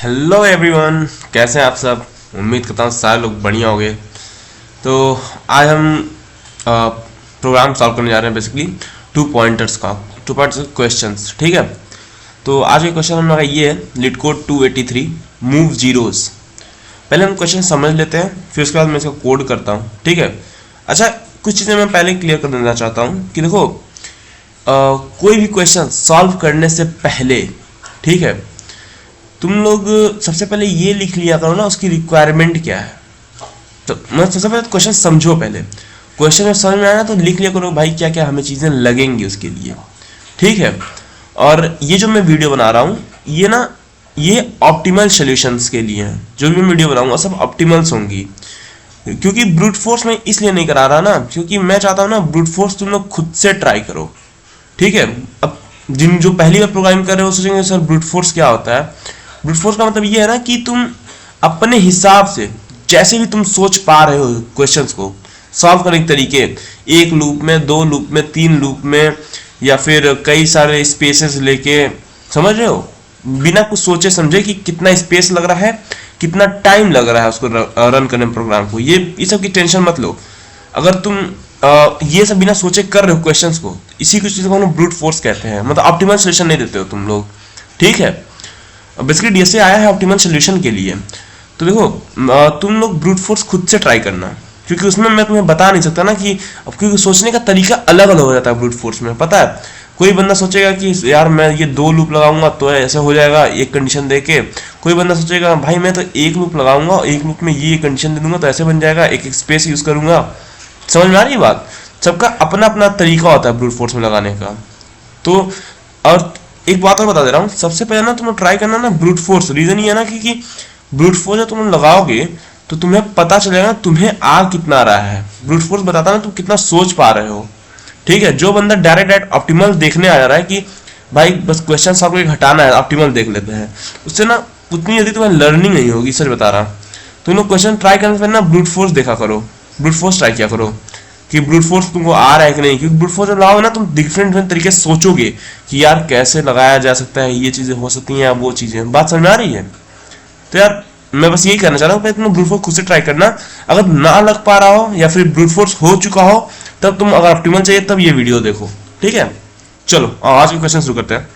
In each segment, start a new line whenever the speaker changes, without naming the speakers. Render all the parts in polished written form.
Hello everyone, कैसे हैं आप सब। उम्मीद करता हूँ सारे लोग बढ़िया होंगे। तो आज हम प्रोग्राम सॉल्व करने जा रहे हैं। बेसिकली 2 पॉइंटर्स क्वेश्चंस, ठीक है। तो आज का क्वेश्चन हम लोग का ये है, लिटकोड 283 मूव जीरोस। पहले हम क्वेश्चन समझ लेते हैं, फिर उसके बाद मैं इसका कोड करता हूँ, ठीक है। अच्छा, कुछ चीज़ें मैं पहले क्लियर कर देना चाहता हूँ कि देखो, कोई भी क्वेश्चन सॉल्व करने से पहले, ठीक है, तुम लोग सबसे पहले ये लिख लिया करो ना उसकी रिक्वायरमेंट क्या है। तो मैं सबसे पहले क्वेश्चन समझो, पहले क्वेश्चन में समझ में आया तो लिख लिया करो भाई क्या क्या हमें चीज़ें लगेंगी उसके लिए, ठीक है। और ये जो मैं वीडियो बना रहा हूँ ये ना, ये ऑप्टिमल सॉल्यूशंस के लिए है। जो भी मैं वीडियो बनाऊंगा सब ऑप्टिमल्स होंगी, क्योंकि ब्रूट फोर्स मैं इसलिए नहीं करा रहा ना, क्योंकि मैं चाहता हूँ ना ब्रूट फोर्स तुम लोग खुद से ट्राई करो, ठीक है। अब जिन जो पहली बार प्रोग्रामिंग कर रहे हो सोचेंगे सर ब्रूट फोर्स क्या होता है। ब्रूट फोर्स का मतलब ये है ना कि तुम अपने हिसाब से जैसे भी तुम सोच पा रहे हो क्वेश्चंस को सॉल्व करने के तरीके, एक लूप में, दो लूप में, तीन लूप में, या फिर कई सारे स्पेसेस लेके, समझ रहे हो, बिना कुछ सोचे समझे कि कितना स्पेस लग रहा है, कितना टाइम लग रहा है उसको रन करने में प्रोग्राम को। ये सब की टेंशन मत लो। अगर तुम ये सब बिना सोचे कर रहे हो क्वेश्चंस को, इसी कुछ चीज़ को हम ब्रूट फोर्स कहते हैं। मतलब ऑप्टिमल सॉल्यूशन नहीं देते हो तुम लोग, ठीक है। बेसिकली डीएसए आया है ऑप्टिमल सॉल्यूशन के लिए। तो देखो, तुम लोग ब्रूट फोर्स खुद से ट्राई करना, क्योंकि उसमें मैं तुम्हें बता नहीं सकता ना कि, अब क्योंकि सोचने का तरीका अलग अलग हो जाता है ब्रूट फोर्स में, पता है। कोई बंदा सोचेगा कि यार मैं ये 2 लूप लगाऊंगा तो ऐसे हो जाएगा एक कंडीशन दे के। कोई बंदा सोचेगा भाई मैं तो 1 लूप लगाऊंगा, 1 लूप में ये कंडीशन दे दूंगा तो ऐसे बन जाएगा, एक स्पेस यूज करूंगा। समझ में आ रही है बात। सबका अपना अपना तरीका होता है ब्रूट फोर्स में लगाने का। तो और एक बात और बता दे रहा हूँ, सबसे पहले ना तुम ट्राई करना ना ब्रूट फोर्स। रीजन ये है ना कि ब्रूट फोर्स जब तुम लगाओगे तो तुम्हें पता चलेगा तुम्हें आ कितना आ रहा है। ब्रूट फोर्स बताता है ना तुम कितना सोच पा रहे हो, ठीक है। जो बंदा डायरेक्ट ऑप्टिमल देखने आ जा रहा है कि भाई बस क्वेश्चन सॉल्व करके हटाना है, ऑप्टिमल देख लेते हैं, उससे ना उतनी जल्दी तुम्हें लर्निंग नहीं होगी, सच बता रहा। तुम लोग क्वेश्चन ट्राई करने से पहले ना ब्रूट फोर्स देखा करो, ब्रूट फोर्स ट्राई किया करो कि ब्रूट फोर्स तुमको आ रहा है कि नहीं। क्योंकि ब्रूट फोर्स जब लगाओगे ना तुम डिफरेंट डिफरेंट तरीके से सोचोगे कि यार कैसे लगाया जा सकता है, ये चीजें हो सकती हैं, वो चीजें। बात समझ में आ रही है। तो यार मैं बस यही करना चाह रहा हूँ, तुम ब्रूट फोर्स खुद से ट्राई करना। अगर ना लग पा रहा हो या फिर ब्रूट फोर्स हो चुका हो, तब तुम अगर ऑप्टिमल चाहिए तब ये वीडियो देखो, ठीक है। चलो आज के क्वेश्चन शुरू करते हैं।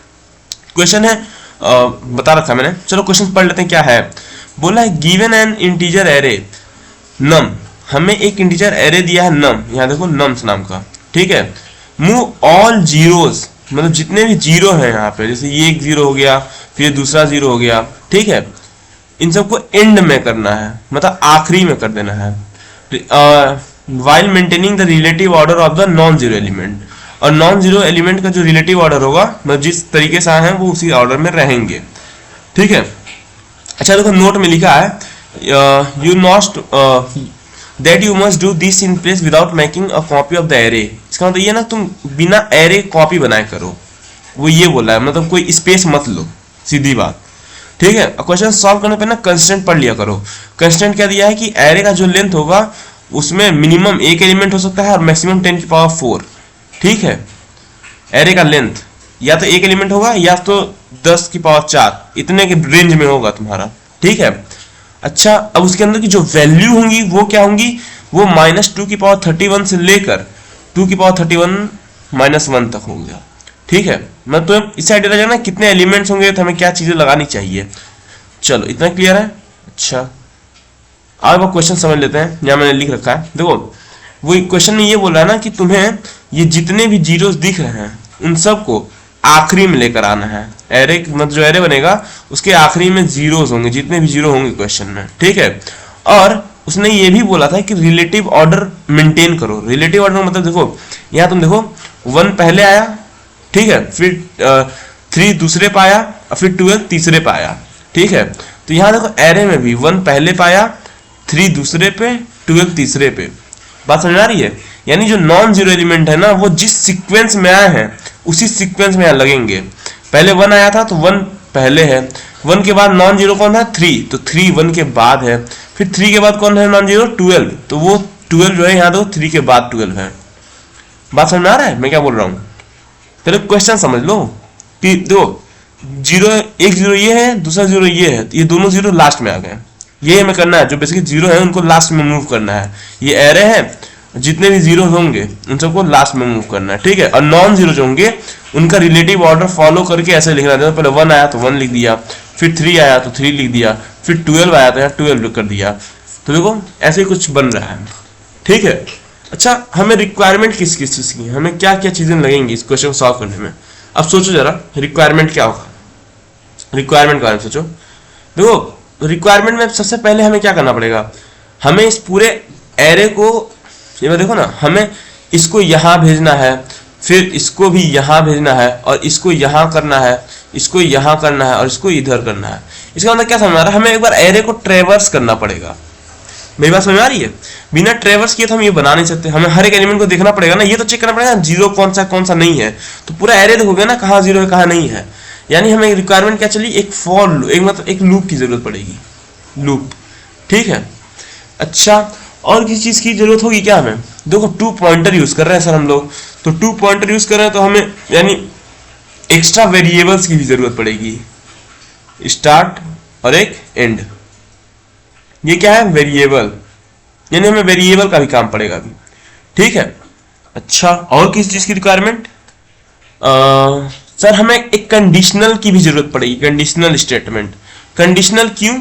क्वेश्चन है, बता रखा मैंने, चलो क्वेश्चन पढ़ लेते हैं क्या है। बोला है गिवन एन इंटीजर एरे नम, हमें एक इंटीजर एरे दिया है नम, यहाँ देखो नम्स नाम का, ठीक है। मूव ऑल जीरोस, मतलब जितने भी जीरो हैं यहाँ पे, जैसे ये एक जीरो हो गया, फिर दूसरा जीरो हो गया, ठीक है। इन सबको एंड में करना है, मतलब आखिरी में कर देना है, while maintaining the relative order of the non zero element. और नॉन जीरो एलिमेंट का जो रिलेटिव ऑर्डर होगा, मतलब जिस तरीके से आए हैं वो उसी ऑर्डर में रहेंगे, ठीक है। अच्छा देखो, नोट में लिखा है you not that you must do this in place without making a copy of the array. इसका मतलब ये ना तुम बिना एरे कॉपी बनाए करो, वो ये बोला है, मतलब कोई स्पेस मत लो, सीधी बात, ठीक है। क्वेश्चन सॉल्व करने पे ना कंस्टेंट पढ़ लिया करो। कंस्टेंट क्या दिया है कि एरे का जो लेंथ होगा उसमें मिनिमम एक एलिमेंट हो सकता है और मैक्सिमम 10 की पावर 4, ठीक है। एरे का लेंथ या तो एक एलिमेंट होगा या तो 10 की पावर 4, इतने के रेंज में होगा तुम्हारा, ठीक है। अच्छा, अब उसके अंदर की जो वैल्यू होंगी वो क्या होंगी, वो -2 की पावर 31 से लेकर 2 की पावर 31 -1 तक होंगे, ठीक है। मैं तो इस आइडिया लगा ना कितने एलिमेंट्स होंगे तो हमें क्या चीजें लगानी चाहिए। चलो इतना क्लियर है। अच्छा अब क्वेश्चन समझ लेते हैं। यहाँ मैंने लिख रखा है, देखो वो क्वेश्चन में ये बोल रहा है ना कि तुम्हें ये जितने भी जीरोस दिख रहे हैं उन सबको आखिरी में लेकर आना है। एरे मतलब जो एरे बनेगा उसके आखिरी में जीरोस होंगे, जितने भी जीरो होंगे क्वेश्चन में, ठीक है। और उसने ये भी बोला था कि रिलेटिव ऑर्डर मेंटेन करो। रिलेटिव ऑर्डर मतलब देखो, यहाँ तुम देखो 1 पहले आया, ठीक है, फिर 3 दूसरे पे आया और फिर 12 तीसरे पे आया, ठीक है। तो यहाँ देखो एरे में भी 1 पहले पे आया, 3 दूसरे पे, 12 तीसरे पे। बात समझ आ रही है। यानी जो नॉन जीरो एलिमेंट है ना वो जिस सीक्वेंस में आए हैं उसी सीक्वेंस में यहाँ लगेंगे। पहले 1 आया था तो 1 पहले है, 1 के बाद नॉन जीरो कौन है 3, तो 3 1 के बाद है, फिर 3 के बाद कौन है नॉन जीरो 12, तो वो 12 जो है यहाँ देखो 3 के बाद 12 है। बात समझ में आ रहा है मैं क्या बोल रहा हूँ। पहले क्वेश्चन समझ लो कि देखो जीरो, एक जीरो ये है, दूसरा जीरो ये है, ये दोनों जीरो लास्ट में आ गए। ये हमें करना है, जो बेसिकली जीरो है उनको लास्ट में मूव करना है। ये एरे है, जितने भी जीरो होंगे उन सबको लास्ट में मूव करना है, ठीक है। और नॉन जीरो जो होंगे उनका रिलेटिव ऑर्डर फॉलो करके ऐसे लिखना है। पहले 1 आया तो 1 लिख दिया, फिर 3 आया तो 3 लिख दिया, फिर 12 आया तो यहाँ 12 कर दिया। तो देखो ऐसे ही कुछ बन रहा है, ठीक है। अच्छा, हमें रिक्वायरमेंट किस किस चीज़ की, हमें क्या क्या चीज़ें लगेंगी इस क्वेश्चन को सॉल्व करने में। अब सोचो जरा, रिक्वायरमेंट क्या होगा, रिक्वायरमेंट के बारे में सोचो। देखो रिक्वायरमेंट में सबसे पहले हमें क्या करना पड़ेगा, हमें इस पूरे एरे को, ये देखो ना, हमें इसको यहाँ भेजना है, फिर इसको भी यहाँ भेजना है, और इसको यहाँ करना है, इसको यहाँ करना है, और इसको इधर करना है। इसका मतलब क्या समझ आ रहा है, हमें एक बार एरे को ट्रेवर्स करना पड़ेगा। मेरी बात समझ आ रही है? बिना ट्रेवर्स किए तो हम ये बना नहीं सकते, हमें हर एक एलिमेंट को देखना पड़ेगा ना, ये तो चेक करना पड़ेगा जीरो कौन सा नहीं है। तो पूरा एरे देखोगे ना, कहाँ जीरो है कहाँ नहीं है। यानी हमें रिक्वायरमेंट क्या चली, एक फॉर लूप, एक मतलब एक लूप की जरूरत पड़ेगी, लूप, ठीक है। अच्छा, और किसी चीज की जरूरत होगी क्या हमें, देखो 2 पॉइंटर यूज कर रहे हैं सर हम लोग, तो 2 पॉइंटर यूज कर रहे हैं तो हमें यानी एक्स्ट्रा वेरिएबल्स की भी जरूरत पड़ेगी, स्टार्ट और एक एंड। ये क्या है, वेरिएबल, यानी हमें वेरिएबल का भी काम पड़ेगा अभी, ठीक है। अच्छा, और किस चीज की रिक्वायरमेंट, सर हमें एक कंडीशनल की भी जरूरत पड़ेगी, कंडीशनल स्टेटमेंट। कंडीशनल क्यों,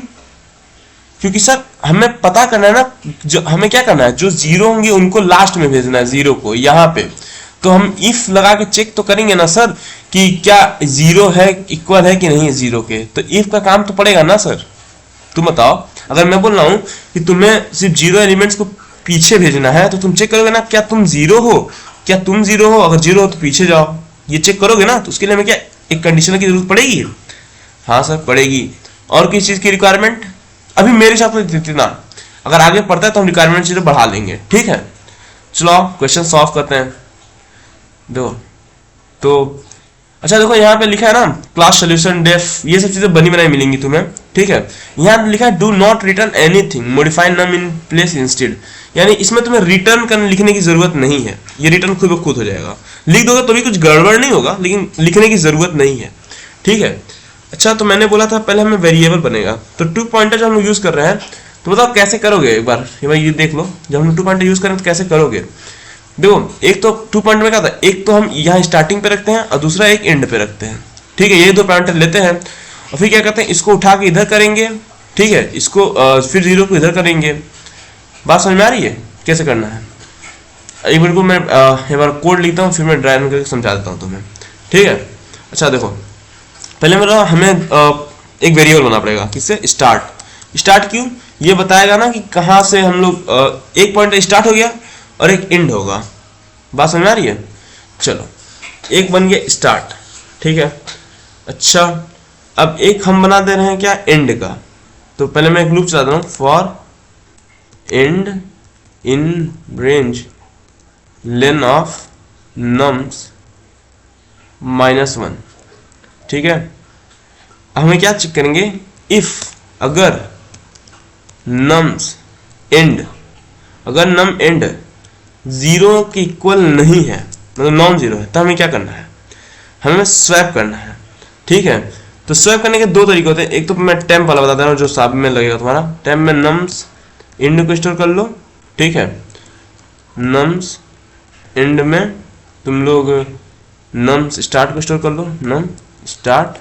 क्योंकि सर हमें पता करना है ना, जो हमें क्या करना है, जो जीरो होंगे उनको लास्ट में भेजना है, जीरो को यहाँ पे। तो हम इफ लगा के चेक तो करेंगे ना सर कि क्या जीरो है, इक्वल है कि नहीं है जीरो के, तो इफ का काम तो पड़ेगा ना सर। तुम बताओ, अगर मैं बोल रहा हूं कि तुम्हें सिर्फ जीरो एलिमेंट्स को पीछे भेजना है, तो तुम चेक करोगे ना, क्या तुम जीरो हो, क्या तुम जीरो हो, अगर जीरो हो तो पीछे जाओ, ये चेक करोगे ना। तो उसके लिए हमें क्या एक कंडीशनल की जरूरत पड़ेगी, हाँ सर पड़ेगी। और किस चीज की रिक्वायरमेंट, अभी मेरे हिसाब से इतना, अगर आगे पढ़ता है तो हम रिक्वायरमेंट चीजें बढ़ा लेंगे, ठीक है। चलो क्वेश्चन सॉल्व करते हैं। देखो तो अच्छा, देखो यहाँ पे लिखा है ना क्लास सोल्यूशन डेफ, ये सब चीजें बनी बनाई मिलेंगी तुम्हें, ठीक है। यहाँ लिखा है do not return anything, modify num in place instead, यानी इसमें तुम्हें रिटर्न करने लिखने की जरूरत नहीं है, ये रिटर्न खुद ब खुद हो जाएगा। लिख दोगे तो भी कुछ गड़बड़ नहीं होगा, लेकिन लिखने की जरूरत नहीं है, ठीक है। अच्छा, तो मैंने बोला था पहले हमें वेरिएबल बनेगा, तो 2 पॉइंटर जब हम यूज कर रहे हैं तो बताओ कैसे करोगे, एक बार ये देख लो, जब हम 2 पॉइंटर यूज करें तो कैसे करोगे। देखो एक तो 2 पॉइंट में क्या था, एक तो हम यहाँ स्टार्टिंग पे रखते हैं और दूसरा एक एंड पे रखते हैं, ठीक है। ये 2 पॉइंटर लेते हैं और फिर क्या करते हैं, इसको उठा के इधर करेंगे, ठीक है, इसको फिर जीरो को इधर करेंगे। बात समझ में आ रही है कैसे करना है। एक मिनट को मैं एक बार कोड लिखता हूँ, फिर मैं ड्राइव करके समझा देता हूँ तुम्हें, ठीक है। अच्छा देखो, पहले मेरा हमें एक वेरिएबल बनाना पड़ेगा, किससे, स्टार्ट। स्टार्ट क्यों, ये बताएगा ना कि कहाँ से हम लोग, एक पॉइंट स्टार्ट हो गया और एक एंड होगा। बात समझ में आ रही है। चलो एक बन गया स्टार्ट, ठीक है। अच्छा, अब एक हम बना दे रहे हैं क्या, एंड का। तो पहले मैं एक लूप चला दे रहा हूँ, for and in range len of nums -1, ठीक है। हमें क्या चेक करेंगे, इफ अगर नम्स एंड, अगर नम एंड जीरो के इक्वल नहीं है, मतलब नॉन जीरो है, तो हमें क्या करना है, हमें स्वैप करना है, ठीक है। तो स्वैप करने के 2 तरीके होते हैं, एक तो मैं टेम्प वाला बता दे रहा हूँ जो साब में लगेगा तुम्हारा, टेम्प में नम्स एंड को स्टोर कर लो, ठीक है। नम्स एंड में तुम लोग नम्स स्टार्ट को स्टोर कर लो, नम स्टार्ट,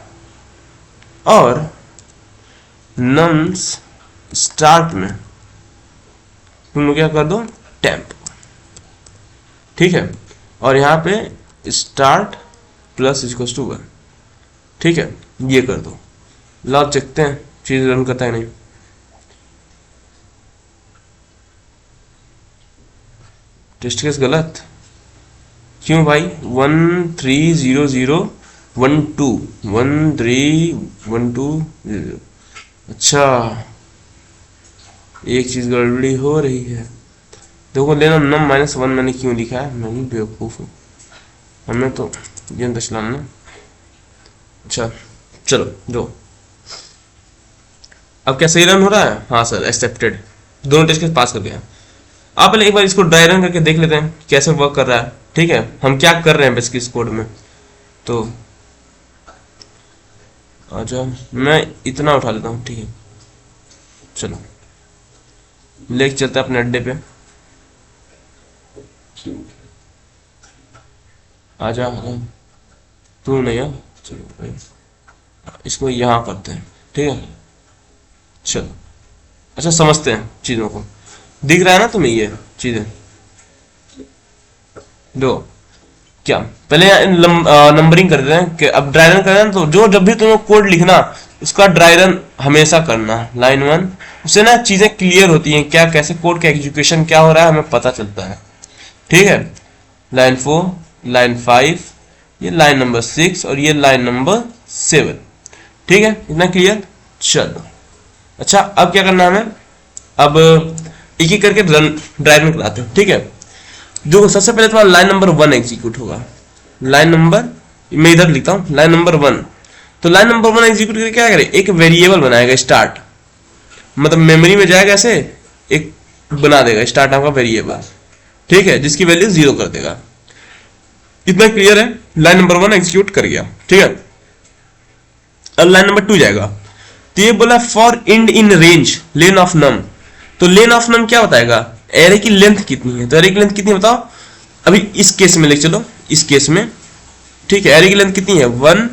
और नम्स स्टार्ट में तुम लोग क्या कर दो, टेम्प, ठीक है। और यहाँ पे स्टार्ट प्लस इक्वल्स टू 1, ठीक है, ये कर दो। लाओ देखते हैं चीज रन करता है नहीं। टेस्ट केस गलत क्यों भाई, 1 3 0 0 1 2 1 3 1 2 0। अच्छा, एक चीज गड़बड़ी हो रही है। देखो लेना नम -1 मैंने क्यों लिखा है, मैं भी बेवकूफ हूँ, हमें तो ये चलाना ना। अच्छा चलो दो, अब क्या सही रन हो रहा है, हाँ सर एक्सेप्टेड, दोनों टेस्ट केस पास कर गया। आप पहले एक बार इसको ड्राई रन करके देख लेते हैं कैसे वर्क कर रहा है, ठीक है, हम क्या कर रहे हैं बेसिकली इस कोड में। तो अच्छा मैं इतना उठा लेता हूँ, ठीक है। चलो लेके चलते हैं अपने अड्डे पे। आजा आजा, तू नहीं है, चलो भाई इसको यहाँ करते हैं, ठीक है। चलो अच्छा समझते हैं चीज़ों को। दिख रहा है ना तुम्हें ये चीज़ें? दो क्या पहले नंबरिंग कर देते हैं कि अब ड्राई रन कर रहे हैं, तो जो जब भी तुम्हें कोड लिखना उसका ड्राई रन हमेशा करना, लाइन 1। उससे ना चीज़ें क्लियर होती हैं, क्या कैसे कोड का एग्जीक्यूशन क्या हो रहा है हमें पता चलता है, ठीक है। लाइन 4, लाइन 5, ये लाइन नंबर 6 और ये लाइन नंबर 7, ठीक है, इतना क्लियर। चलो अच्छा अब क्या करना है हमें, अब एक एक करके ड्राई रन कराते हो, ठीक है। जो सबसे पहले तुम्हारा लाइन नंबर 1 एग्जीक्यूट होगा। लाइन नंबर, मैं इधर लिखता हूँ लाइन नंबर 1। तो लाइन नंबर 1 एग्जीक्यूट करके क्या करे, एक वेरिएबल बनाएगा स्टार्ट, मतलब मेमोरी में जाएगा ऐसे, एक बना देगा स्टार्ट नाम का वेरिएबल, ठीक है, जिसकी वैल्यू 0 कर देगा। इतना क्लियर है, लाइन नंबर 1 एग्जीक्यूट कर गया, ठीक है। अब लाइन नंबर 2 जाएगा, तो ये बोला for end in range len of num. तो लेन ऑफ नम क्या बताएगा, एरे की लेंथ कितनी है। तो एरे की लेंथ कितनी है बताओ, अभी इस केस में ले चलो, इस केस में, ठीक है। एरे की लेंथ कितनी है, 1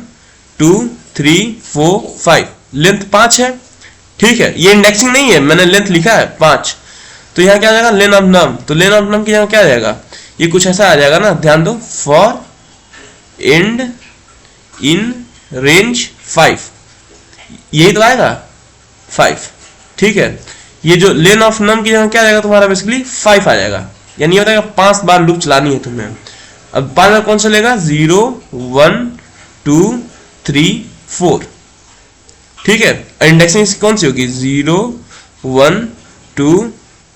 2 3 4 5, लेंथ 5 है, ठीक है। ये इंडेक्सिंग नहीं है, मैंने लेंथ लिखा है 5। तो यहाँ क्या आ जाएगा, लेन ऑफ नम। तो लेन ऑफ नम की जगह क्या आ जाएगा, ये कुछ ऐसा आ जाएगा ना, ध्यान दो, फॉर एंड इन रेंज 5, यही तो आएगा 5, ठीक है। ये जो लेन ऑफ नम की जगह क्या आ जाएगा तुम्हारा, बेसिकली 5 आ जाएगा, यानी ये बताएगा 5 बार लूप चलानी है तुम्हें। अब 5 बार कौन सा लेगा, 0 1 2 3 4, ठीक है। इंडेक्सिंग कौन सी होगी, 0 1 2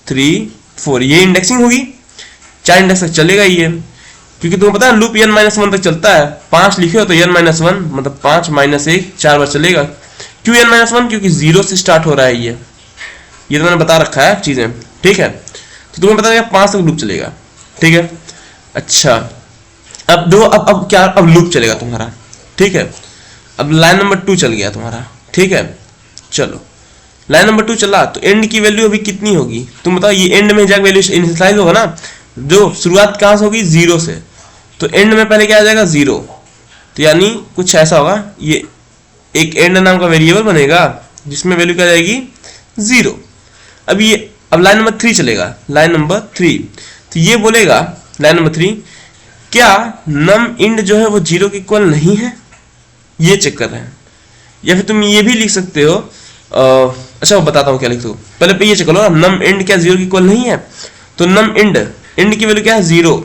3 4, ये इंडेक्सिंग होगी। 4 इंडेक्स तक चलेगा ये, क्योंकि तुम्हें पता है लूप n-1 तक चलता है। 5 लिखे हो तो n-1 मतलब 5 - 1 4 बार चलेगा। क्यों n-1, क्योंकि 0 से स्टार्ट हो रहा है ये तो मैंने बता रखा है चीजें, ठीक है। तो तुम्हें पता है 5 तक लूप चलेगा, ठीक है। अच्छा अब दो, अब क्या, अब लूप चलेगा तुम्हारा, ठीक है। अब लाइन नंबर 2 चल गया तुम्हारा, ठीक है। चलो लाइन नंबर 2 चला, तो एंड की वैल्यू अभी कितनी होगी तुम बताओ। ये एंड में जाकर वैल्यू इनिशियलाइज होगा ना, जो शुरुआत कहां से होगी, 0 से। तो एंड में पहले क्या आ जाएगा, 0। तो यानी कुछ ऐसा होगा, ये एक एंड नाम का वेरिएबल बनेगा जिसमें वैल्यू क्या जाएगी, 0। अब लाइन नंबर 3 चलेगा, लाइन नंबर 3। तो ये बोलेगा लाइन नंबर 3, क्या नम इंड जो है वो 0 के इक्वल नहीं है, ये चेक कर रहे हैं। या फिर तुम ये भी लिख सकते हो, अच्छा बताता हूँ क्या लिख दो, पहले ये चेक करो, नम इंड क्या 0 के इक्वल नहीं है। तो नम इंड की वैल्यू क्या है, 0।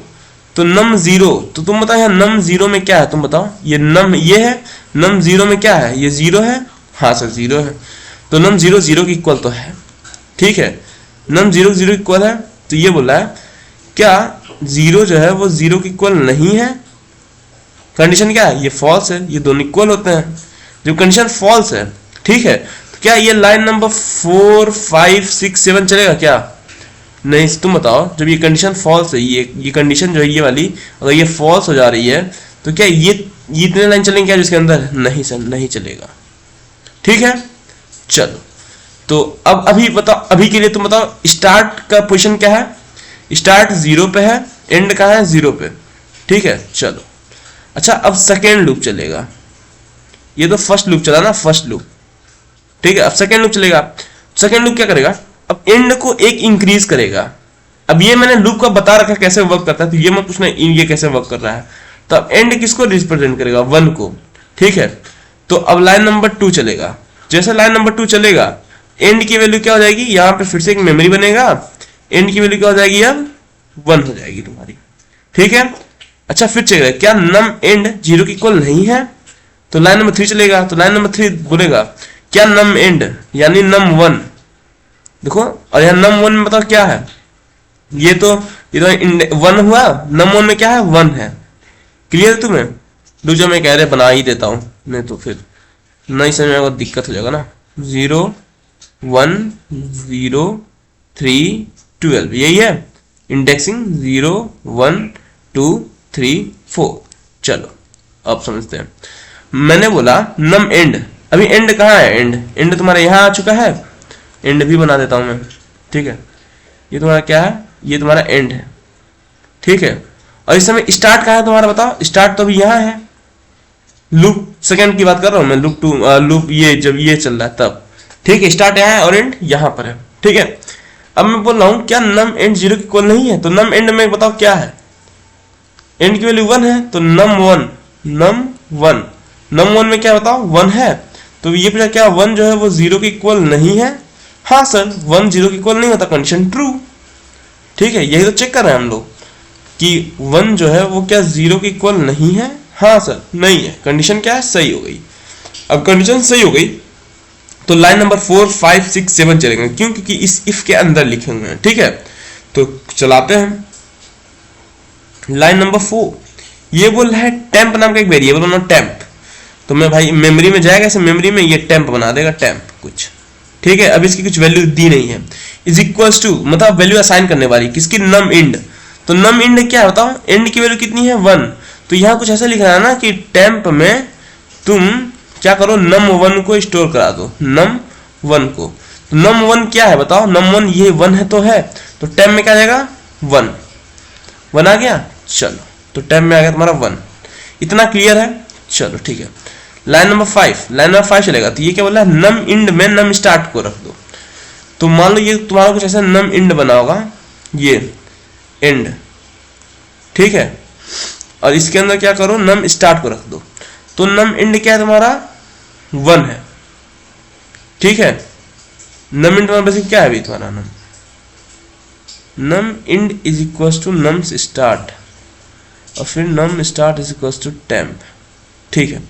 तो नम 0, तो तुम बताओ यहाँ नम 0 में क्या है, तुम बताओ। ये नम ये है, नम 0 में क्या है, ये 0 है, हाँ सर 0 है। तो नम 0 0 के इक्वल तो है, ठीक है। नम 0 0 इक्वल है, तो ये बोला है क्या 0 जो है वो 0 के इक्वल नहीं है। कंडीशन क्या है, ये फॉल्स है, ये दोनों इक्वल होते हैं। जब कंडीशन फॉल्स है, ठीक है, तो क्या ये लाइन नंबर 4 5 6 7 चलेगा क्या, नहीं। तुम बताओ, जब ये कंडीशन फॉल्स है, ये कंडीशन जो है ये वाली, अगर ये फॉल्स हो जा रही है, तो क्या ये इतने लाइन चलेंगे क्या जिसके अंदर, नहीं सर नहीं चलेगा, ठीक है। चलो तो अब अभी बताओ, अभी के लिए तुम बताओ स्टार्ट का पोजीशन क्या है, स्टार्ट 0 पे है, एंड कहाँ है, 0 पे, ठीक है। चलो अच्छा अब सेकेंड लूप चलेगा, ये तो फर्स्ट लूप चला ना, फर्स्ट लूप, ठीक है। अब सेकेंड लूप चलेगा, सेकेंड लूप क्या करेगा, अब एंड को 1 इंक्रीज करेगा। अब ये मैंने लूप का बता रखा कैसे वर्क करता है, तो ये मत पूछना ये कैसे वर्क कर रहा है। तो अब एंड किसको रिप्रेजेंट करेगा, 1 को, ठीक है। तो अब लाइन नंबर 2 चलेगा, जैसे लाइन नंबर 2 चलेगा, एंड की वैल्यू क्या हो जाएगी, यहां पे फिर से एक मेमोरी बनेगा, एंड की वैल्यू क्या हो जाएगी, अब 1 हो जाएगी तुम्हारी, ठीक है। अच्छा फिर चलेगा, क्या नम एंड 0 के इक्वल नहीं है, तो लाइन नंबर 3 चलेगा। तो लाइन नंबर 3 बोलेगा क्या नम एंड यानी नम 1, देखो, और यहाँ नम 1 में बताओ क्या है, ये तो 1 हुआ, नम 1 में क्या है, 1 है। क्लियर है तुम्हें, दूसरा मैं कह रहे बना ही देता हूं, नहीं तो फिर नहीं समझ में दिक्कत हो जाएगा ना। 0 1 0 3 12, यही है इंडेक्सिंग, 0 1 2 3 4। चलो अब समझते हैं, मैंने बोला नम एंड, अभी एंड कहाँ है, एंड तुम्हारा यहाँ आ चुका है, एंड भी बना देता हूं मैं, ठीक है। ये तुम्हारा क्या है, ये तुम्हारा एंड है, ठीक है। और इस समय स्टार्ट कहाँ है तुम्हारा, बताओ। स्टार्ट तो अभी यहाँ है, लूप सेकंड की बात कर रहा हूं मैं, लूप ये जब ये चल रहा है तब, ठीक है। स्टार्ट यहाँ है और एंड यहाँ पर है, ठीक है। अब मैं बोल रहा हूं क्या नम एंड 0 की इक्वल नहीं है, तो नम एंड में बताओ क्या है, एंड की वैल्यू 1 है, तो नम वन में क्या बताओ 1 है, तो ये पूछा क्या 1 जो है वो 0 की इक्वल नहीं है। हाँ सर, 1 0 की इक्वल नहीं होता, कंडीशन ट्रू, ठीक है। यही तो चेक कर रहे हैं हम लोग कि 1 जो है वो क्या 0 की इक्वल नहीं है। हाँ सर नहीं है, कंडीशन क्या है, सही हो गई। अब कंडीशन सही हो गई तो लाइन नंबर 4 5 6 7 चलेंगे, क्यों, क्योंकि इस इफ के अंदर लिखे हुए हैं, ठीक है। तो चलाते हैं लाइन नंबर 4। ये बोल रहा है टेम्प नाम का एक वेरिएबल बना, टेम्प। तो मैं भाई मेमोरी में जाएगा, ऐसे मेमोरी में ये टेम्प बना देगा, टेम्प कुछ, ठीक है। अब इसकी कुछ वैल्यू दी नहीं है, इज इक्वल्स टू मतलब वैल्यू असाइन करने वाली किसकी, नम इंड। तो नम इंड क्या बताओ, एंड की वैल्यू कितनी है 1, तो यहाँ कुछ ऐसा लिख रहा है ना कि टेम्प में तुम क्या करो, नम 1 को स्टोर करा दो, नम 1 को। तो नम 1 क्या है बताओ, नम 1 ये 1 है तो है, तो टेम्प में क्या जाएगा 1 आ गया। चलो तो टेम्प में आ गया तुम्हारा 1, इतना क्लियर है। चलो ठीक है, लाइन नंबर 5 चलेगा। तो ये क्या बोला, नम इंड में नम स्टार्ट को रख दो। तो मान लो ये तुम्हारा कुछ ऐसा नम इंड बना होगा, ये एंड, ठीक है। और इसके अंदर क्या करो, नम स्टार्ट को रख दो। तो नम इंड क्या है तुम्हारा 1 है, ठीक है। नम इंड तुम्हारा बेसिक क्या है अभी तुम्हारा, num end is equal to num start, और फिर num start is equal to temp, ठीक है।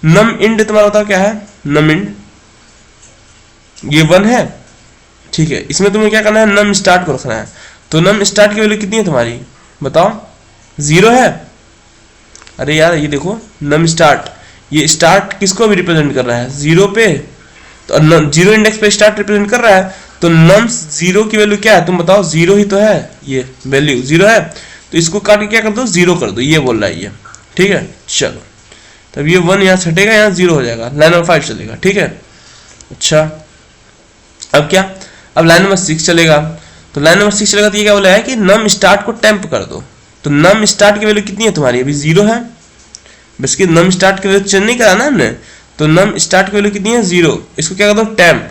नम इंड तुम्हारा बताओ क्या है, नम इंड ये 1 है, ठीक है। इसमें तुम्हें क्या करना है, नम स्टार्ट को रखना है। तो नम स्टार्ट की वैल्यू कितनी है तुम्हारी बताओ, 0 है। अरे यार ये देखो नम स्टार्ट, ये स्टार्ट किसको भी रिप्रेजेंट कर रहा है, 0 पे, तो 0 इंडेक्स पे स्टार्ट रिप्रेजेंट कर रहा है। तो नम 0 की वैल्यू क्या है तुम बताओ, 0 ही तो है, ये वैल्यू 0 है। तो इसको काट के क्या कर दो, 0 कर दो, ये बोल रहा है ये, ठीक है। चलो तब ये 1 यहाँ छटेगा, यहाँ 0 हो जाएगा, लाइन नंबर 5 चलेगा, ठीक है। अच्छा अब क्या, अब लाइन नंबर 6 चलेगा। तो लाइन नंबर 6 चलेगा तो ये क्या बोला है कि नम स्टार्ट को टेम्प कर दो। तो नम स्टार्ट की वैल्यू कितनी है तुम्हारी, अभी 0 है, बस कि नम स्टार्ट की वैल्यू चेंज नहीं करा ना हमने। तो नम स्टार्ट की वैल्यू कितनी है 0, इसको क्या कर दो टेम्प।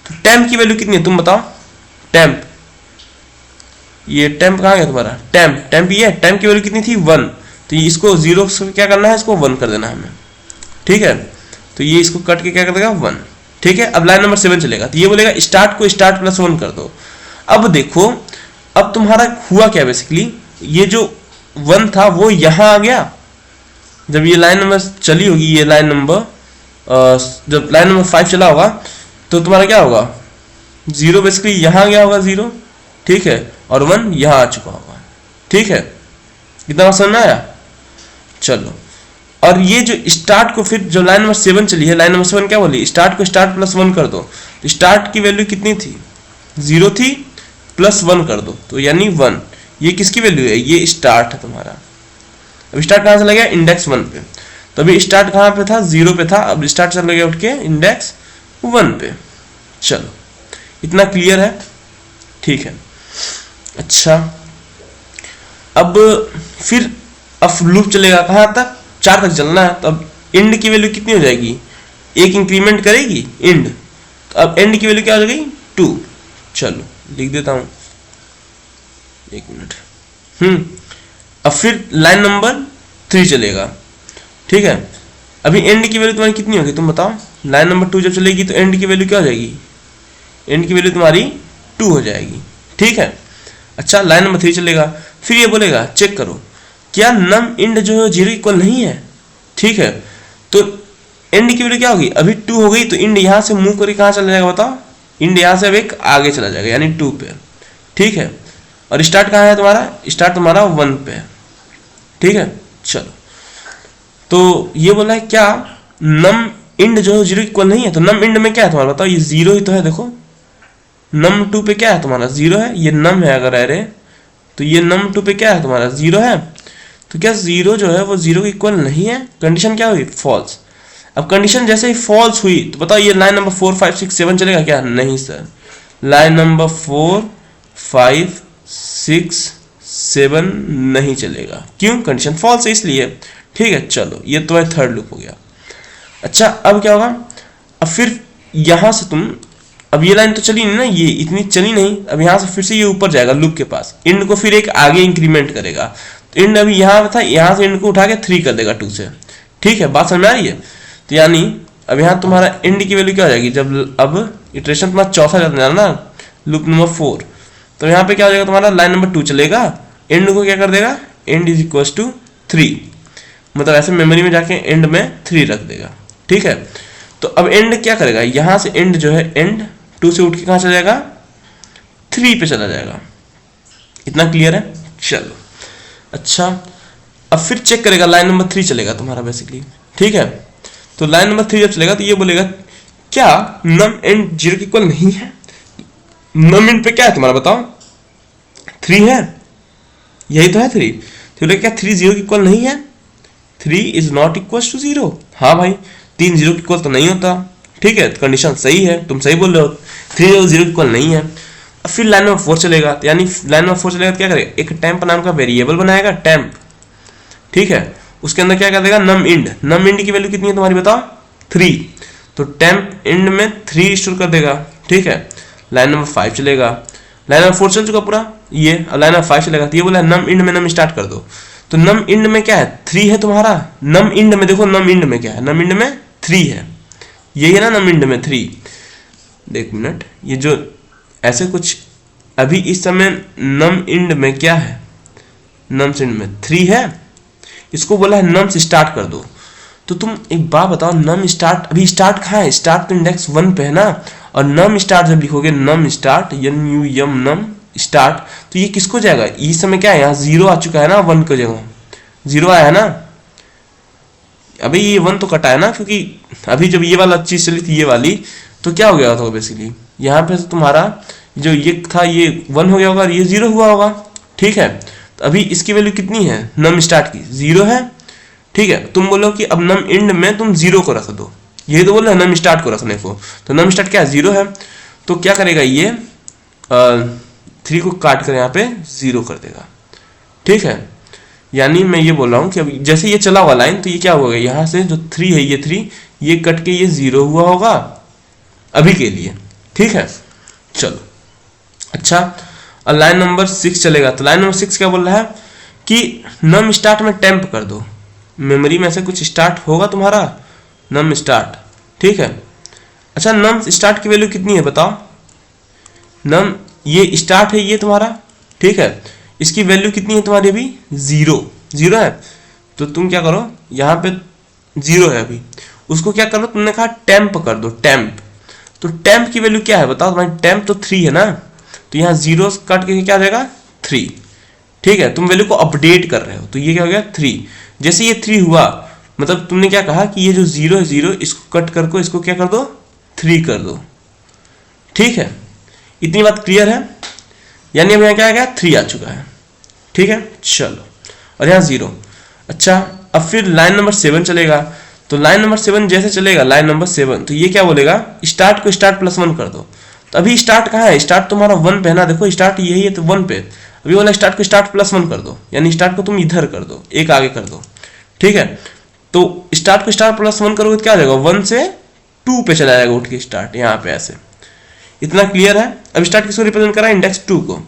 तो टेम्प की वैल्यू कितनी है तुम बताओ, टेम्प, ये टेम्प कहाँ गया तुम्हारा, टेम्प ये टेम्प की वैल्यू कितनी थी 1। तो ये इसको 0 से क्या करना है, इसको 1 कर देना है हमें, ठीक है। तो ये इसको कट के क्या कर देगा 1, ठीक है। अब लाइन नंबर 7 चलेगा। तो ये बोलेगा स्टार्ट को स्टार्ट प्लस 1 कर दो। अब देखो अब तुम्हारा हुआ क्या, बेसिकली ये जो 1 था वो यहाँ आ गया। जब ये लाइन नंबर चली होगी, ये लाइन नंबर जब लाइन नंबर 5 चला होगा तो तुम्हारा क्या होगा, 0 बेसिकली यहाँ आ गया होगा 0, ठीक है, और 1 यहाँ आ चुका होगा, ठीक है। इतना समझ में आया। चलो और ये जो स्टार्ट को फिर जो लाइन नंबर 7 चली है, लाइन नंबर 7 क्या बोली, स्टार्ट को स्टार्ट प्लस 1 कर दो। तो स्टार्ट की वैल्यू कितनी थी, 0 थी, प्लस 1 कर दो, तो यानी 1। ये किसकी वैल्यू है, ये स्टार्ट है तुम्हारा। अब स्टार्ट कहाँ से लग गया, इंडेक्स 1 पे। तो अभी स्टार्ट कहाँ पे था, 0 पे था, अब स्टार्ट चल गया उठ के इंडेक्स 1 पे। चलो इतना क्लियर है, ठीक है। अच्छा अब फिर अब लूप चलेगा कहाँ तक, 4 तक चलना है। तो अब इंड की वैल्यू कितनी हो जाएगी, 1 इंक्रीमेंट करेगी इंड। तो अब एंड की वैल्यू क्या हो जाएगी 2। चलो लिख देता हूं, 1 मिनट। अब फिर लाइन नंबर 3 चलेगा, ठीक है। अभी एंड की वैल्यू तुम्हारी कितनी होगी तुम बताओ, लाइन नंबर 2 जब चलेगी तो एंड की वैल्यू क्या हो जाएगी, एंड की वैल्यू तुम्हारी 2 हो जाएगी, ठीक है। अच्छा लाइन नंबर 3 चलेगा, फिर ये बोलेगा चेक करो क्या नम इंड जो है 0 इक्वल नहीं है, ठीक है। तो इंड की वैल्यू क्या होगी, अभी 2 हो गई, तो इंड यहां से मूव करके कहां चला जाएगा बताओ, इंड यहां से अब एक आगे चला जाएगा यानी 2 पे, ठीक है। और स्टार्ट कहां है तुम्हारा, स्टार्ट तुम्हारा 1 पे है, ठीक है। चलो तो ये बोला है क्या नम इंड जो है 0 इक्वल नहीं है। तो नम इंड में क्या है तुम्हारा बताओ, ये 0 ही तो है, देखो नम 2 पे क्या है तुम्हारा 0 है, ये नम है अगर अरे, तो ये नम 2 पे क्या है तुम्हारा 0 है। तो क्या 0 जो है वो 0 के इक्वल नहीं है, कंडीशन क्या हुई फॉल्स। अब कंडीशन जैसे ही फॉल्स हुई तो बताओ ये लाइन नंबर 4 5 6 7 चलेगा क्या? नहीं सर, लाइन नंबर 4 5 6 7 नहीं चलेगा। क्यों? कंडीशन फॉल्स है इसलिए। ठीक है, चलो ये तो है थर्ड लूप हो गया। अच्छा अब क्या होगा, अब फिर यहां से तुम, अब ये लाइन तो चली नहीं ना, ये इतनी चली नहीं, अब यहां से फिर से ये ऊपर जाएगा लूप के पास, इंड को फिर एक आगे इंक्रीमेंट करेगा। तो इंड अभी यहां था, यहां से इंड को उठा के 3 कर देगा 2 से। ठीक है, बात समझ में आ रही है? तो यानी अब यहां तुम्हारा इंड की वैल्यू क्या हो जाएगी, जब अब इटरेशन तुम्हारा चौथा जाता है ना, लूप नंबर 4, तो यहाँ पे क्या हो जाएगा तुम्हारा, लाइन नंबर 2 चलेगा, इंड को क्या कर देगा, इंड इज इक्वल टू 3, मतलब ऐसे मेमोरी में जाके एंड में 3 रख देगा। ठीक है, तो अब एंड क्या करेगा, यहां से एंड जो है, एंड 2 से उठ के कहां चला जाएगा, 3 पे चला जाएगा। इतना क्लियर है? चलो अच्छा, अब फिर चेक करेगा, लाइन नंबर 3 चलेगा तुम्हारा बेसिकली। ठीक है, तो लाइन नंबर 3 जब चलेगा तो ये बोलेगा क्या नम एंड 0 के इक्वल नहीं है? नम एंड पे क्या है तुम्हारा बताओ, 3 है, यही तो है 3। तो बोले क्या 3 0 के इक्वल नहीं है? 3 इज नॉट इक्वल टू 0। हाँ भाई, 3 0 के इक्वल तो नहीं होता। ठीक है, कंडीशन सही है, तुम सही बोल रहे हो, 3 0 के इक्वल नहीं है। अब फिर लाइन नंबर 4 चलेगा, तो यानी लाइन नंबर 4 चलेगा तो क्या करेगा, एक टेम्प नाम का वेरिएबल बनाएगा, टेम्प। ठीक है, उसके अंदर क्या कर देगा, नम इंड। नम इंड की वैल्यू कितनी है तुम्हारी बताओ, 3, तो टेम्प इंड में 3 स्टोर कर देगा। ठीक है, लाइन नंबर 5 चलेगा, लाइन नंबर 4 चल चुका पूरा ये, अब लाइन नंबर 5 चलेगा, तो ये बोला नम इंड में नम स्टार्ट कर दो। तो नम इंड में क्या है, 3 है तुम्हारा। नम इंड में देखो, नम इंड में क्या है, नम इंड में 3 है, यही है ना नम इंड में 3। देख मिनट, ये जो ऐसे कुछ अभी इस समय नम इंड में क्या है, नम इंड में 3 है, इसको बोला है नम से स्टार्ट कर दो। तो तुम एक बात बताओ, नम स्टार्ट, अभी स्टार्ट कहाँ है, स्टार्ट तो इंडेक्स 1 पे है ना, और नम स्टार्ट जब लिखोगे, नम स्टार्ट NUM नम स्टार्ट, तो ये किसको जाएगा, इस समय क्या है, यहाँ 0 आ चुका है ना, 1 की जगह 0 आया है ना। अभी ये 1 तो कटा है ना, क्योंकि अभी जब ये वाला चीज चली थी, ये वाली, तो क्या हो गया था बेसिकली, यहाँ पे तुम्हारा जो ये था ये 1 हो गया होगा और ये 0 हुआ होगा। ठीक है, तो अभी इसकी वैल्यू कितनी है, नम स्टार्ट की 0 है। ठीक है, तुम बोलो कि अब नम इंड में तुम 0 को रख दो, यही तो बोल रहे हैं नम स्टार्ट को रखने को, तो नम स्टार्ट क्या है, 0 है, तो क्या करेगा ये 3 को काट कर यहाँ पे 0 कर देगा। ठीक है, यानी मैं ये बोल रहा हूँ कि अब जैसे ये चला हुआ लाइन, तो ये क्या होगा, यहाँ से जो 3 है, ये 3 ये कट के ये 0 हुआ होगा अभी के लिए। ठीक है, चलो अच्छा, और लाइन नंबर 6 चलेगा, तो लाइन नंबर 6 क्या बोल रहा है कि नम स्टार्ट में टेम्प कर दो, मेमोरी में से कुछ स्टार्ट होगा तुम्हारा, नम स्टार्ट। ठीक है, अच्छा नम स्टार्ट की वैल्यू कितनी है बताओ, नम ये स्टार्ट है ये तुम्हारा। ठीक है, इसकी वैल्यू कितनी है तुम्हारी अभी, 0 है, तो तुम क्या करो, यहाँ पे 0 है अभी, उसको क्या करो, तुमने कहा टेम्प कर दो, टेम्प। तो टेम्प की वैल्यू क्या है बताओ, तुम्हारी टेम्प तो 3 है ना, तो यहाँ 0 काट के क्या देगा 3। ठीक है, तुम वैल्यू को अपडेट कर रहे हो, तो ये क्या हो गया 3। जैसे ये 3 हुआ, मतलब तुमने क्या कहा कि ये जो 0 है 0, इसको कट करके इसको क्या कर दो, 3 कर दो। ठीक है, इतनी बात क्लियर है, यानी अब यहाँ क्या आ गया, 3 आ चुका है। ठीक है, चलो, और यहाँ 0। अच्छा, अब फिर लाइन नंबर 7 चलेगा, तो लाइन नंबर 7 जैसे चलेगा, लाइन नंबर 7, तो ये क्या बोलेगा, स्टार्ट को स्टार्ट +1 कर दो। तो अभी स्टार्ट कहाँ है, स्टार्ट तुम्हारा 1 पे है ना, देखो स्टार्ट यही है तो 1 पे, अभी बोला स्टार्ट को स्टार्ट +1 कर दो, यानी स्टार्ट को तुम इधर कर दो, एक आगे कर दो। ठीक है, तो स्टार्ट को स्टार्ट +1 करोगे तो क्या हो जाएगा, 1 से 2 पे चला जाएगा उठ के स्टार्ट, यहाँ पे ऐसे। इतना क्लियर है? अब स्टार्ट किसको रिप्रेजेंट करा, इंडेक्स 2 को।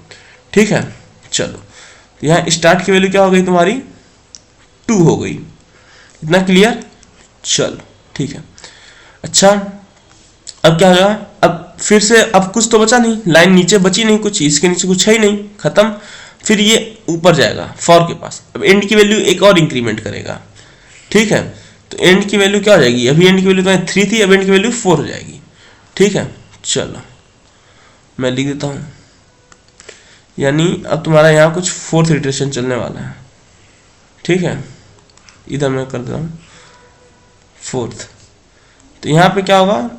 ठीक है, चलो, यहाँ स्टार्ट की वैल्यू क्या हो गई तुम्हारी, 2 हो गई। इतना क्लियर? चलो ठीक है। अच्छा, अब क्या होगा, अब फिर से अब कुछ तो बचा नहीं, लाइन नीचे बची नहीं, कुछ इसके नीचे कुछ है ही नहीं, खत्म। फिर ये ऊपर जाएगा फॉर के पास, अब एंड की वैल्यू एक और इंक्रीमेंट करेगा। ठीक है, तो एंड की वैल्यू क्या हो जाएगी, अभी एंड की वैल्यू तो 3 थी, अब एंड की वैल्यू 4 हो जाएगी। ठीक है, चलो मैं लिख देता हूँ, यानी अब तुम्हारा यहाँ कुछ 4th इटरेशन चलने वाला है। ठीक है, इधर मैं कर देता हूँ 4th। तो यहाँ पे क्या होगा,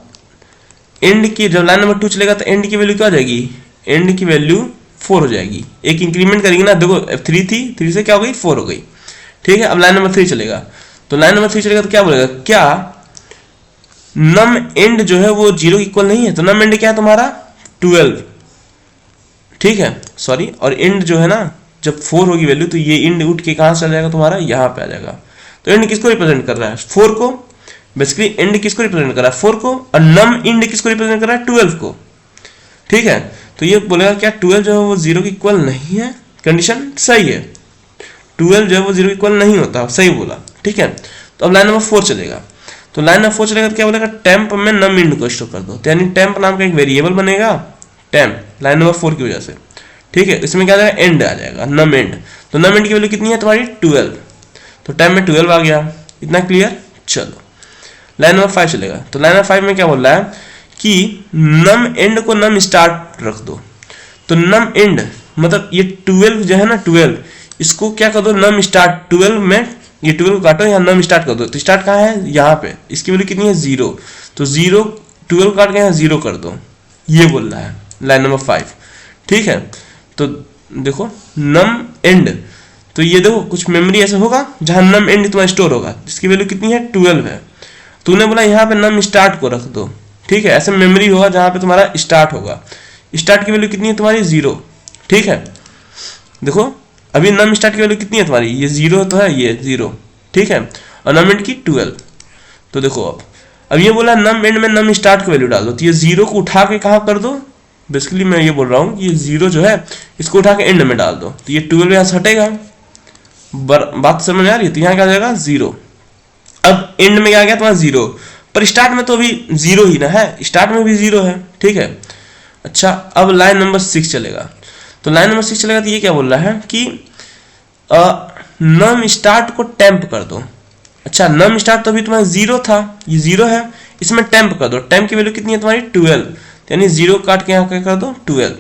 एंड की जब लाइन नंबर 2 चलेगा तो एंड की वैल्यू क्या हो जाएगी, एंड की वैल्यू 4 हो जाएगी, एक इंक्रीमेंट करेगी ना, देखो 3 थी, 3 से क्या हो गई 4 हो गई। ठीक है, अब लाइन नंबर 3 चलेगा, तो लाइन नंबर 3 चलेगा तो क्या बोलेगा, क्या नम एंड जो है वो 0 इक्वल नहीं है, तो नम एंड क्या है तुम्हारा 12, ठीक है, सॉरी, और एंड जो है ना जब 4 होगी वैल्यू तो ये एंड उठ के कहां चला जाएगा तुम्हारा यहाँ पे आ जाएगा। तो एंड किसको रिप्रेजेंट कर रहा है 4 को, बेसिकली एंड किसको रिप्रेजेंट कर रहा है 4 को, और नम एंड किसको रिप्रेजेंट कर रहा है 12 को, ठीक है। तो ये बोलेगा क्या 12 जो है वो 0 के इक्वल नहीं है, कंडीशन सही है, 12 जो है वो 0 के इक्वल नहीं होता, सही बोला, ठीक है। तो अब लाइन नंबर 4 चलेगा, तो लाइन नंबर 4 चलेगा तो क्या बोलेगा टेम्प में नम एंड को स्टोर कर दो, तो यानी टेम्प नाम का एक वेरिएबल बनेगा टेम्प लाइन नंबर 4 की वजह से, ठीक है। इसमें क्या आ जाएगा एंड आ जाएगा, नम एंड, तो नम एंड की वैल्यू कितनी है तुम्हारी 12, तो टेम्प में 12 आ गया, इतना क्लियर। चलो लाइन नंबर 5 चलेगा, तो लाइन नंबर 5 में क्या बोल रहा है कि नम एंड को नम स्टार्ट रख दो, तो नम एंड मतलब ये 12 जो है ना 12 इसको क्या कर दो नम स्टार्ट 12 में, ये 12 को काटो यहाँ नम स्टार्ट कर दो, तो स्टार्ट कहाँ है यहाँ पे, इसकी वैल्यू कितनी है 0, तो 0 12 काट के यहाँ 0 कर दो, ये बोल रहा है लाइन नंबर 5, ठीक है। तो देखो नम एंड, तो ये देखो कुछ मेमोरी ऐसे होगा जहां नम एंड तुम्हारा स्टोर होगा जिसकी वैल्यू कितनी है 12 है, तूने बोला यहाँ पे नम स्टार्ट को रख दो, ठीक है, ऐसे मेमोरी होगा जहां पे तुम्हारा स्टार्ट होगा, स्टार्ट की वैल्यू कितनी है तुम्हारी 0, ठीक है। देखो अभी नम स्टार्ट की वैल्यू कितनी है तुम्हारी, ये 0 तो है, ये 0, ठीक है, और नम एंड की 12, तो देखो अब ये बोला नम एंड में नम स्टार्ट की वैल्यू डाल दो, तो ये 0 को उठा के कहाँ कर दो, बेसिकली मैं ये बोल रहा हूँ कि ये 0 जो है इसको उठा के एंड में डाल दो, तो ये 12 यहाँ से हटेगा, बात समझ आ रही है, तो यहाँ क्या आ जाएगा 0, अब एंड में क्या आ गया तुम्हारा 0, पर स्टार्ट में तो अभी 0 ही ना है, स्टार्ट में भी 0 है, ठीक है। अच्छा अब लाइन नंबर 6 चलेगा, तो लाइन नंबर 6 चलेगा तो ये क्या बोल रहा है कि नम स्टार्ट को टेम्प कर दो, अच्छा नम स्टार्ट तो अभी तुम्हारा 0 था, ये 0 है, इसमें टेम्प कर दो, टेम्प की वैल्यू कितनी है तुम्हारी 12, यानी 0 काट के यहाँ क्या कर दो 12,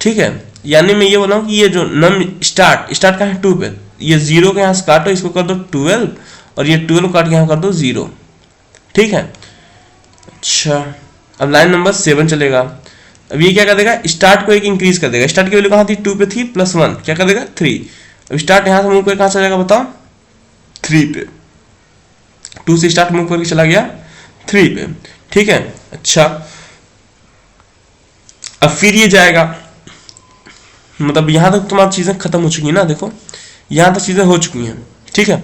ठीक है। यानी मैं ये बोल रहा हूँ कि ये जो नम स्टार्ट का है 2 पे, ये 0 के यहाँ से काटो, इसको कर दो 12 और ये 12 काट के यहाँ कर दो 0, ठीक है। अच्छा अब लाइन नंबर 7 चलेगा, अब ये क्या कर देगा स्टार्ट को एक इंक्रीज कर देगा, स्टार्ट की वैल्यू कहाँ थी 2 पे थी, +1 क्या कर देगा 3, अब स्टार्ट यहाँ से मूव करके कहाँ चला जाएगा बताओ 3 पे, 2 से स्टार्ट मूव करके चला गया 3 पे, ठीक है। अच्छा अब फिर ये जाएगा, मतलब यहां तक तुम्हारी चीजें खत्म हो चुकी है ना, देखो यहां तक चीजें हो चुकी हैं, ठीक है।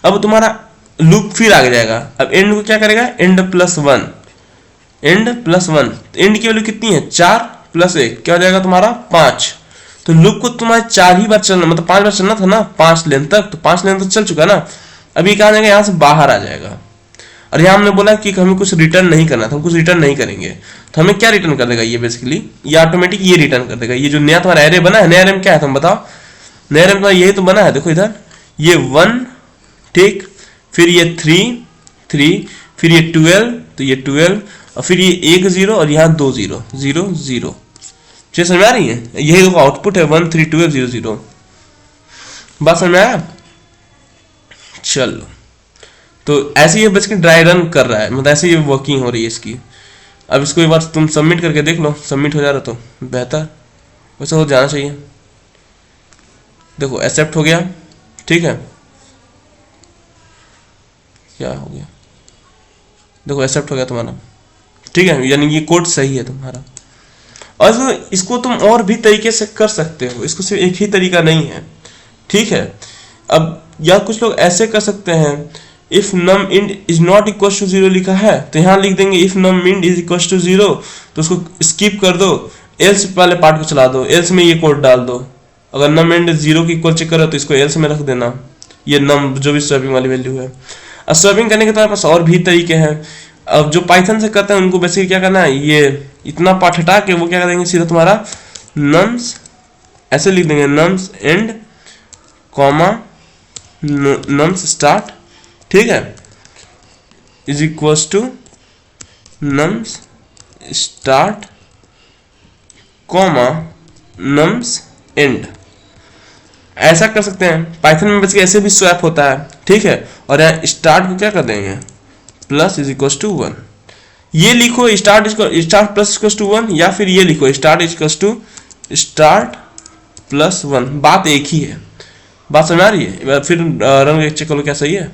अब तुम्हारा लूप फिर आगे जाएगा, अब एंड को क्या करेगा एंड +1, एंड +1, एंड की वैल्यू कितनी है 4 + 1 क्या हो जाएगा तुम्हारा 5, तो लूप को तुम्हारे 4 ही बार चलना, मतलब 5 बार चलना था ना 5 लेन तक, तो 5 लेन तक चल चुका ना, अभी क्या आ जाएगा यहाँ से बाहर आ जाएगा, और यहाँ हमने बोला कि हमें कुछ रिटर्न नहीं करना था, हम कुछ रिटर्न नहीं करेंगे, तो हमें क्या रिटर्न कर देगा ये बेसिकली, ये ऑटोमेटिक ये रिटर्न कर देगा, ये जो नया तुम्हारा एरे बना है, नया एरे में क्या है तुम बताओ, नया एरे में यही तो बना है, देखो इधर ये 1, ठीक, फिर ये 3, फिर ये 12, तो ये 12 और फिर ये 1 0 और यहाँ 2 0 0 0, चीज समझ आ रही है, यही देखो आउटपुट है 1 3 12 0 0, बात समझ में आया। चलो तो ऐसे ये बेसिकली ड्राई रन कर रहा है, मतलब ऐसे ये वर्किंग हो रही है इसकी। अब इसको एक बार तुम सबमिट करके देख लो, सबमिट हो जा रहा तो बेहतर, वैसे हो जाना चाहिए। देखो एक्सेप्ट हो गया, ठीक है, क्या हो गया, देखो एक्सेप्ट हो गया तुम्हारा, ठीक है, यानी ये कोड सही है तुम्हारा। और इसको तुम और भी तरीके से कर सकते हो, इसको सिर्फ एक ही तरीका नहीं है, ठीक है। अब या कुछ लोग ऐसे कर सकते हैं, if num end is not equal to 0 लिखा है तो यहाँ लिख देंगे if num end is equal to 0, तो उसको स्किप कर दो, एल्स वाले पार्ट को चला दो, एल्स में ये कोड डाल दो, अगर नम इंड 0 की इक्वल चेक करो तो इसको एल्स में रख देना, ये नम जो भी स्वैपिंग वाली वैल्यू है। अब स्वैपिंग करने के तुम्हारे पास और भी तरीके हैं, अब जो पाइथन से करते हैं उनको बेसिकली क्या करना है, ये इतना पार्ट हटा के वो क्या करेंगे सीधा तुम्हारा नम्स ऐसे लिख देंगे, nums end comma nums start, ठीक है, is equals to nums start comma nums end, ऐसा कर सकते हैं। पाइथन में बेसिकली ऐसे भी स्वैप होता है, ठीक है, और यहाँ स्टार्ट को क्या कर देंगे प्लस इज इक्वल्स टू 1, ये लिखो स्टार्ट प्लस इक्वल्स टू 1, या फिर ये लिखो start equals to start plus 1, बात एक ही है, बात समझ आ रही है। फिर रन चेक करो क्या सही है,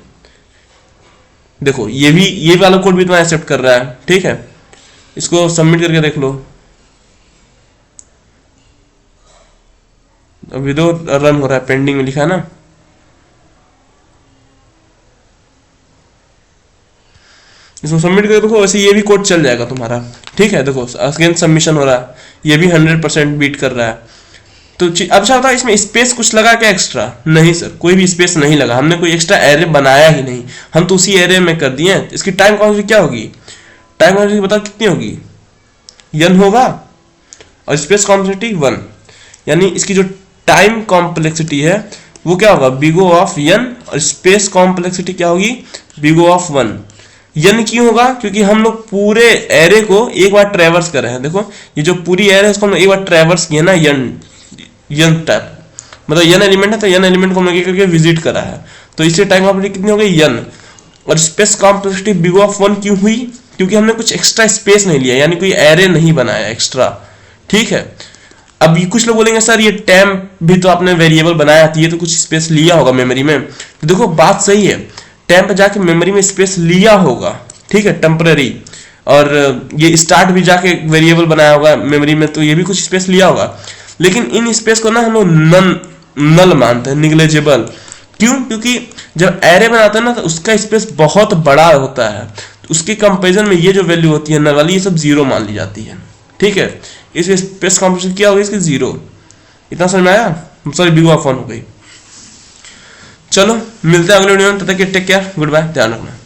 देखो ये वाला कोड भी तुम्हारा एक्सेप्ट कर रहा है, ठीक है। इसको सबमिट करके देख लो। अभी तो रन हो रहा है, पेंडिंग में लिखा है ना। इसको सबमिट करके देखो, वैसे ये भी कोड चल जाएगा तुम्हारा, ठीक है। देखो अगेन सबमिशन हो रहा है, ये भी 100% बीट कर रहा है। तो अब क्या होता है, इसमें स्पेस कुछ लगा क्या एक्स्ट्रा? नहीं सर, कोई भी स्पेस नहीं लगा, हमने कोई एक्स्ट्रा एरे बनाया ही नहीं, हम तो उसी एरे में कर दिए। इसकी टाइम कॉम्प्लेक्सिटी क्या होगी? टाइम कॉम्प्लेक्सिटी बताओ कितनी होगी? n होगा और स्पेस कॉम्प्लेक्सिटी 1, यानी इसकी जो टाइम कॉम्प्लेक्सिटी है वो क्या होगा? बिगो ऑफ n, और स्पेस कॉम्प्लेक्सिटी क्या होगी? बिगो ऑफ 1। n क्यों होगा? क्योंकि हम लोग पूरे एरे को एक बार ट्रेवर्स कर रहे हैं। देखो ये जो पूरी एरे है इसको हम एक बार ट्रेवर्स किया ना, n टाइप, मतलब n एलिमेंट है तो n एलिमेंट को हम लोग करके विजिट करा है, तो इससे टाइम कॉम्प्लेक्सिटी कितनी हो गई? n। और स्पेस कॉम्प्लेक्सिटी बिग ऑफ 1 क्यों हुई? क्योंकि हमने कुछ एक्स्ट्रा स्पेस नहीं लिया, यानी कोई एरे नहीं बनाया एक्स्ट्रा, ठीक है। अब कुछ लोग बोलेंगे सर ये टेम्प भी तो आपने वेरिएबल बनाया था, ये तो कुछ स्पेस लिया होगा मेमोरी में। तो देखो बात सही है, टेम्प जाके मेमोरी में स्पेस लिया होगा, ठीक है, टेम्पररी। और ये स्टार्ट भी जाके वेरिएबल बनाया होगा मेमोरी में, तो ये भी कुछ स्पेस लिया होगा। लेकिन इन स्पेस को ना हम लोग नल मानते हैं, निग्लेजेबल। क्यों? क्योंकि जब एरे बनाते हैं ना तो उसका स्पेस बहुत बड़ा होता है, तो उसके कंपेरिजन में ये जो वैल्यू होती है नल वाली, ये सब जीरो मान ली जाती है, ठीक है। इस स्पेस कॉम्प्लेक्सिटी क्या होगी इसकी? जीरो। इतना समझ में आया? सॉरी, बिग ऑफ 1 हो गई। चलो मिलते हैं अगले वीडियो में, तब तक टेक केयर, गुड बाय, ध्यान रखना।